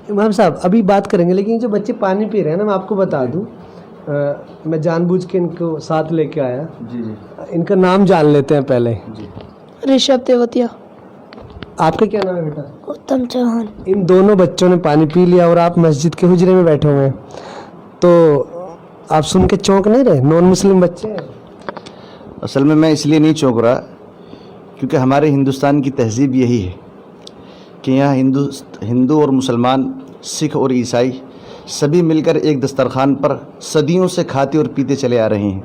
امام صاحب ابھی بات کریں گے، لیکن جو بچے پانی پی رہے ہیں نا، میں آپ کو بتا دوں، میں جان بوجھ کے ان کو ساتھ لے کے آیا. جی جی ان کا نام جان لیتے ہیں پہلے. جی. رشب تیوتیا. آپ کا کیا نام ہے بیٹا؟ اتم چوہان. ان دونوں بچوں نے پانی پی لیا اور آپ مسجد کے حجرے میں بیٹھے ہوئے ہیں، تو آپ سن کے چونک نہیں رہے؟ نان مسلم بچے ہیں. اصل میں اس لیے نہیں چونک رہا کیونکہ ہمارے ہندوستان کی تہذیب یہی ہے کہ یہاں ہندو اور مسلمان، سکھ اور عیسائی سبھی مل کر ایک دسترخوان پر صدیوں سے کھاتے اور پیتے چلے آ رہے ہیں،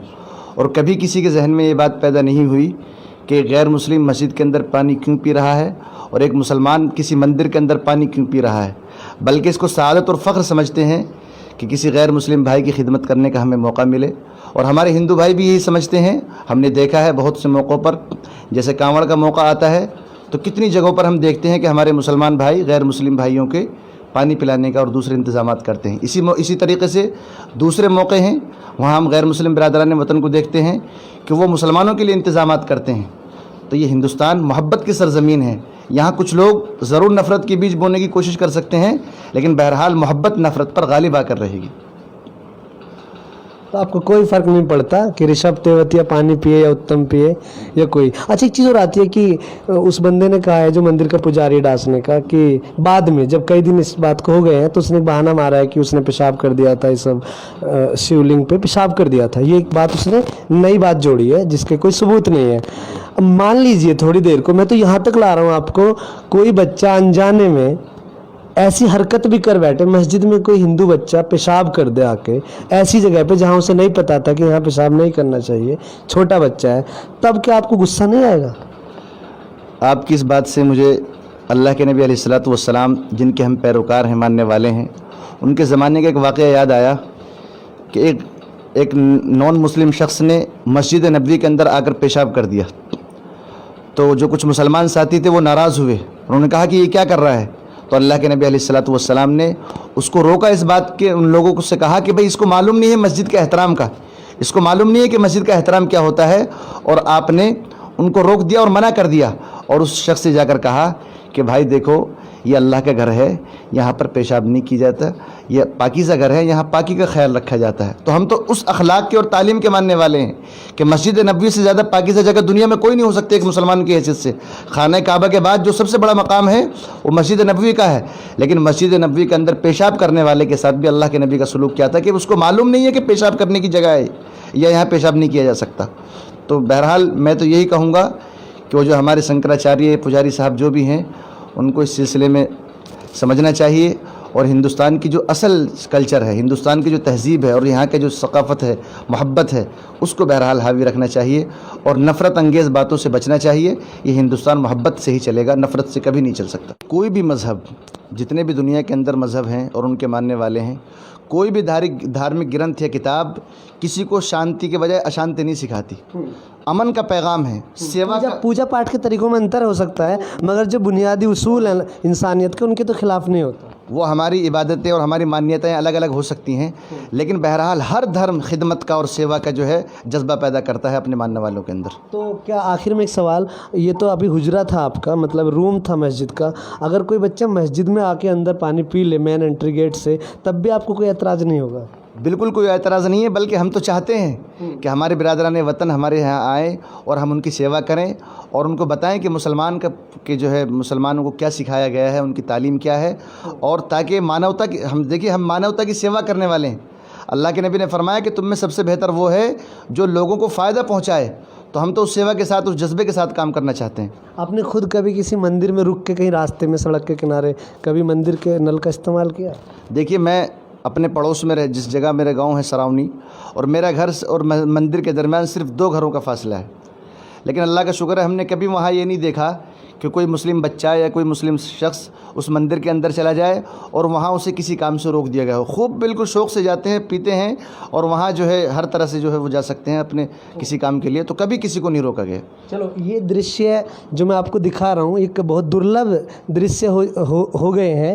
اور کبھی کسی کے ذہن میں یہ بات پیدا نہیں ہوئی کہ غیر مسلم مسجد کے اندر پانی کیوں پی رہا ہے اور ایک مسلمان کسی مندر کے اندر پانی کیوں پی رہا ہے، بلکہ اس کو سعادت اور فخر سمجھتے ہیں کہ کسی غیر مسلم بھائی کی خدمت کرنے کا ہمیں موقع ملے. اور ہمارے ہندو بھائی بھی یہی سمجھتے ہیں. ہم نے دیکھا ہے بہت سے موقعوں پر، جیسے کانوڑ کا موقع آتا ہے تو کتنی جگہوں پر ہم دیکھتے ہیں کہ ہمارے مسلمان بھائی غیر مسلم بھائیوں کے پانی پلانے کا اور دوسرے انتظامات کرتے ہیں. اسی طریقے سے دوسرے موقع ہیں وہاں ہم غیر مسلم برادران وطن کو دیکھتے ہیں کہ وہ مسلمانوں کے لیے انتظامات کرتے ہیں. تو یہ ہندوستان محبت کی سرزمین ہے. یہاں کچھ لوگ ضرور نفرت کے بیج بونے کی کوشش کر سکتے ہیں، لیکن بہرحال محبت نفرت پر غالب آ کر رہے گی. تو آپ کو کوئی فرق نہیں پڑتا کہ رشب تیوتیا پانی پیے یا اتم پیے یا کوئی. اچھا ایک چیز اور آتی ہے کہ اس بندے نے کہا ہے جو مندر کا پجاری ڈاس نے کہا کہ بعد میں جب کئی دن اس بات کو ہو گئے ہیں تو اس نے بہانہ مارا ہے کہ اس نے پیشاب کر دیا تھا، یہ سب شیولنگ پہ پیشاب کر دیا تھا. یہ ایک بات اس نے نئی بات جوڑی ہے جس کے کوئی ثبوت نہیں ہے. اب مان لیجئے تھوڑی دیر کو، میں تو یہاں تک لا رہا ہوں آپ کو، کوئی بچہ انجانے میں ایسی حرکت بھی کر بیٹھے، مسجد میں کوئی ہندو بچہ پیشاب کر دے آ کے ایسی جگہ پہ جہاں اسے نہیں پتا تھا کہ یہاں پیشاب نہیں کرنا چاہیے، چھوٹا بچہ ہے، تب کیا آپ کو غصہ نہیں آئے گا؟ آپ کی اس بات سے مجھے اللہ کے نبی علیہ الصلوۃ والسلام جن کے ہم پیروکار ہیں، ماننے والے ہیں، ان کے زمانے کا ایک واقعہ یاد آیا کہ ایک نان مسلم شخص نے مسجد نبوی کے اندر آ کر پیشاب کر دیا. تو جو کچھ مسلمان ساتھی تھے وہ ناراض ہوئے، انہوں نے کہا کہ یہ کیا کر رہا ہے؟ تو اللہ کے نبی علیہ الصلوۃ والسلام نے اس کو روکا، اس بات کے ان لوگوں سے کہا کہ بھئی اس کو معلوم نہیں ہے مسجد کے احترام کا، اس کو معلوم نہیں ہے کہ مسجد کا احترام کیا ہوتا ہے، اور آپ نے ان کو روک دیا اور منع کر دیا. اور اس شخص سے جا کر کہا کہ بھائی دیکھو یہ اللہ کا گھر ہے، یہاں پر پیشاب نہیں کی جاتا، یہ پاکیزہ گھر ہے، یہاں پاکی کا خیال رکھا جاتا ہے. تو ہم تو اس اخلاق کے اور تعلیم کے ماننے والے ہیں کہ مسجد نبوی سے زیادہ پاکیزہ جگہ دنیا میں کوئی نہیں ہو سکتی ایک مسلمان کی حیثیت سے. خانہ کعبہ کے بعد جو سب سے بڑا مقام ہے وہ مسجد نبوی کا ہے، لیکن مسجد نبوی کے اندر پیشاب کرنے والے کے ساتھ بھی اللہ کے نبی کا سلوک کیا تھا کہ اس کو معلوم نہیں ہے کہ پیشاب کرنے کی جگہ ہے یا یہاں پیشاب نہیں کیا جا سکتا. تو بہرحال میں تو یہی کہوں گا کہ وہ جو ہمارے شنکراچاریہ پجاری صاحب جو بھی ہیں ان کو اس سلسلے میں سمجھنا چاہیے، اور ہندوستان کی جو اصل کلچر ہے، ہندوستان کی جو تہذیب ہے اور یہاں کے جو ثقافت ہے، محبت ہے، اس کو بہرحال حاوی رکھنا چاہیے اور نفرت انگیز باتوں سے بچنا چاہیے. یہ ہندوستان محبت سے ہی چلے گا، نفرت سے کبھی نہیں چل سکتا. کوئی بھی مذہب، جتنے بھی دنیا کے اندر مذہب ہیں اور ان کے ماننے والے ہیں، کوئی بھی دھارمک گرنتھ یا کتاب کسی کو شانتی کے بجائے اشانتی نہیں سکھاتی. امن کا پیغام ہے، سیوا کا. پوجا پاٹ کے طریقوں میں انتر ہو سکتا ہے، مگر جو بنیادی اصول ہیں انسانیت کے ان کے تو خلاف نہیں ہوتا. وہ ہماری عبادتیں اور ہماری مانیتیں الگ الگ ہو سکتی ہیں، لیکن بہرحال ہر دھرم خدمت کا اور سیوا کا جو ہے جذبہ پیدا کرتا ہے اپنے ماننے والوں کے اندر. تو کیا آخر میں ایک سوال، یہ تو ابھی حجرہ تھا آپ کا، مطلب روم تھا مسجد کا، اگر کوئی بچہ مسجد میں آ کے اندر پانی پی لے مین انٹری گیٹ سے، تب بھی آپ کو کوئی اعتراض نہیں ہوگا؟ بالکل کوئی اعتراض نہیں ہے، بلکہ ہم تو چاہتے ہیں کہ ہمارے برادران وطن ہمارے یہاں آئیں اور ہم ان کی سیوا کریں اور ان کو بتائیں کہ مسلمان کہ جو ہے مسلمانوں کو کیا سکھایا گیا ہے، ان کی تعلیم کیا ہے، اور تاکہ مانوتا کی ہم مانوتا کی سیوا کرنے والے ہیں. اللہ کے نبی نے فرمایا کہ تم میں سب سے بہتر وہ ہے جو لوگوں کو فائدہ پہنچائے. تو ہم تو اس سیوا کے ساتھ، اس جذبے کے ساتھ کام کرنا چاہتے ہیں. آپ نے خود کبھی کسی مندر میں رک کے کہیں راستے میں سڑک کے کنارے کبھی مندر کے نل کا استعمال کیا؟ دیکھیے میں اپنے پڑوس میں جس جگہ میرے گاؤں ہے سراؤنی، اور میرا گھر اور مندر کے درمیان صرف 2 گھروں کا فاصلہ ہے، لیکن اللہ کا شکر ہے ہم نے کبھی وہاں یہ نہیں دیکھا کہ کوئی مسلم بچہ یا کوئی مسلم شخص اس مندر کے اندر چلا جائے اور وہاں اسے کسی کام سے روک دیا گیا ہو. خوب بالکل شوق سے جاتے ہیں، پیتے ہیں، اور وہاں جو ہے ہر طرح سے جو ہے وہ جا سکتے ہیں اپنے کسی کام کے لیے. تو کبھی کسی کو نہیں روکا گیا. چلو یہ درشیہ جو میں آپ کو دکھا رہا ہوں ایک بہت درلبھ درشیہ ہو گئے ہیں.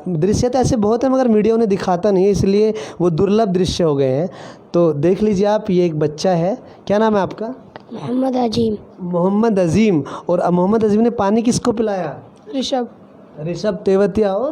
درشیہ تو ایسے بہت ہیں مگر میڈیا انہیں دکھاتا نہیں ہے، اس لیے وہ درلبھ درشیہ ہو گئے ہیں. تو دیکھ لیجیے آپ، یہ ایک بچہ ہے، کیا نام ہے آپ کا؟ محمد عظیم. محمد عظیم. اور محمد عظیم نے پانی کس کو پلایا؟ رشب تیوتیا اور